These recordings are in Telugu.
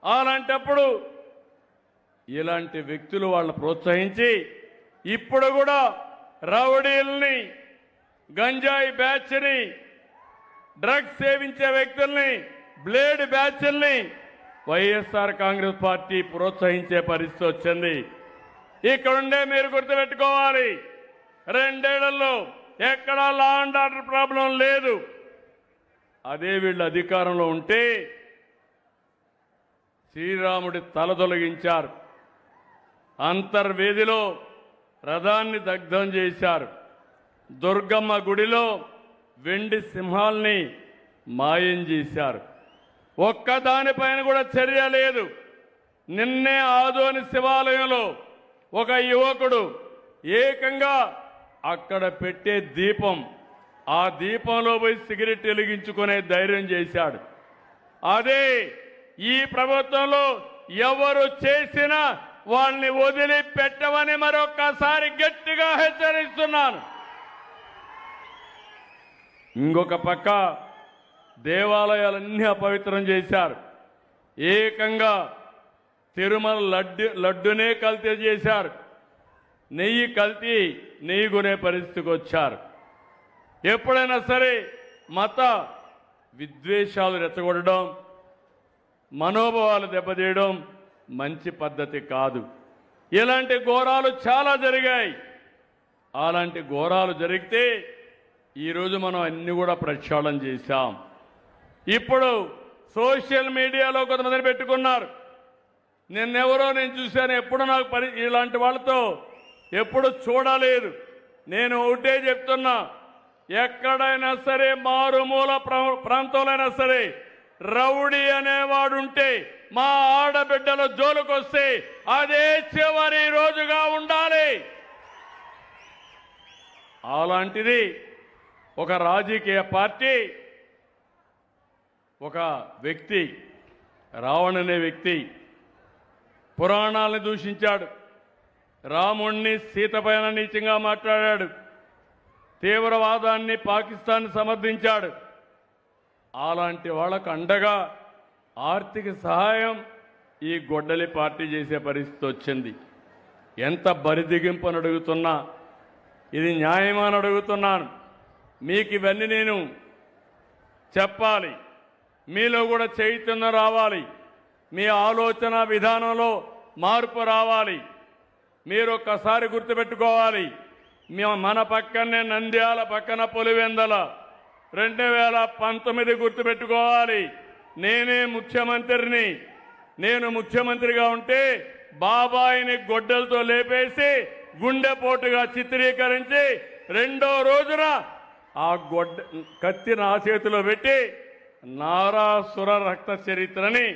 అలాంటప్పుడు ఇలాంటి వ్యక్తులు వాళ్ళని ప్రోత్సహించి ఇప్పుడు కూడా రౌడీల్ని, గంజాయి బ్యాచ్ని, డ్రగ్స్ సేవించే వ్యక్తుల్ని, బ్లేడ్ బ్యాచ్ల్ని వైఎస్ఆర్ కాంగ్రెస్ పార్టీ ప్రోత్సహించే పరిస్థితి వచ్చింది. ఇక్కడుండే మీరు గుర్తుపెట్టుకోవాలి, 2 ఏళ్లలో ఎక్కడా లా అండ్ ఆర్డర్ ప్రాబ్లం లేదు. అదే వీళ్ళు అధికారంలో ఉంటే శ్రీరాముడి తల తొలగించారు, అంతర్వేదిలో రథాన్ని దగ్ధం చేశారు, దుర్గమ్మ గుడిలో వెండి సింహాల్ని మాయం చేశారు. ఒక్కదానిపైన కూడా చర్య లేదు. నిన్నే ఆదోని శివాలయంలో ఒక యువకుడు ఏకంగా అక్కడ పెట్టే దీపం, ఆ దీపంలో పోయి సిగరెట్ వెలిగించుకునే ధైర్యం చేశాడు. అదే ఈ ప్రభుత్వంలో ఎవరు చేసినా వాళ్ళని వదిలిపెట్టమని మరొక్కసారి గట్టిగా హెచ్చరిస్తున్నాను. ఇంకొక పక్క దేవాలయాలన్నీ అపవిత్రం చేశారు. ఏకంగా తిరుమల లడ్డునే కల్తీ చేశారు. నెయ్యి కల్తీ, నెయ్యి కొనే పరిస్థితికి వచ్చారు. ఎప్పుడైనా సరే మత విద్వేషాలు రెచ్చగొట్టడం, మనోభావాలు దెబ్బతీయడం మంచి పద్ధతి కాదు. ఇలాంటి ఘోరాలు చాలా జరిగాయి. అలాంటి ఘోరాలు జరిగితే ఈరోజు మనం అన్ని కూడా ప్రక్షాళన చేశాం. ఇప్పుడు సోషల్ మీడియాలో కొంతమందిని పెట్టుకున్నారు. నిన్నెవరో నేను చూశాను, ఎప్పుడు నాకు ఇలాంటి వాళ్ళతో ఎప్పుడు చూడలేదు. నేను ఒకటే చెప్తున్నా, ఎక్కడైనా సరే మారుమూల ప్రాంతంలోనైనా సరే రౌడీ అనేవాడు ఉంటే, మా ఆడబిడ్డల జోలుకొస్తే అదే చివరి రోజుగా ఉండాలి. అలాంటిది ఒక రాజకీయ పార్టీ, ఒక వ్యక్తి, రావణ్ అనే వ్యక్తి పురాణాలను దూషించాడు, రాముణ్ణి సీత పైన నీచంగా మాట్లాడాడు, తీవ్రవాదాన్ని పాకిస్తాన్ సమర్థించాడు. అలాంటి వాళ్ళకు అండగా ఆర్థిక సహాయం ఈ గొడ్డలి పార్టీ చేసే పరిస్థితి వచ్చింది. ఎంత బరిదిగింపని అడుగుతున్నా, ఇది న్యాయమని అడుగుతున్నాను. మీకు ఇవన్నీ నేను చెప్పాలి, మీలో కూడా చైతన్యం రావాలి, మీ ఆలోచన విధానంలో మార్పు రావాలి. మీరు ఒక్కసారి గుర్తుపెట్టుకోవాలి, మన పక్కనే నంద్యాల పక్కన పులివెందల 2019 గుర్తుపెట్టుకోవాలి. నేనే ముఖ్యమంత్రిని. నేను ముఖ్యమంత్రిగా ఉంటే బాబాయిని గొడ్డలతో లేపేసి గుండెపోటుగా చిత్రీకరించి 2వ రోజున ఆ కత్తి నా చేతిలో పెట్టి నారాసుర రక్త చరిత్రని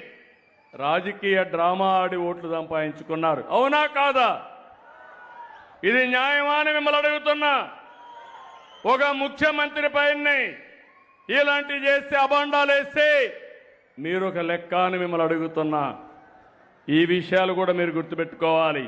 రాజకీయ డ్రామా ఆడి ఓట్లు సంపాదించుకున్నారు. అవునా కాదా? ఇది న్యాయమా అని మిమ్మల్ని అడుగుతున్నా. ఒక ముఖ్యమంత్రి పైన ఇలాంటివి చేస్తే, అబాండాలు వేస్తే మీరు ఒక లెక్క అని మిమ్మల్ని అడుగుతున్నా. ఈ విషయాలు కూడా మీరు గుర్తుపెట్టుకోవాలి.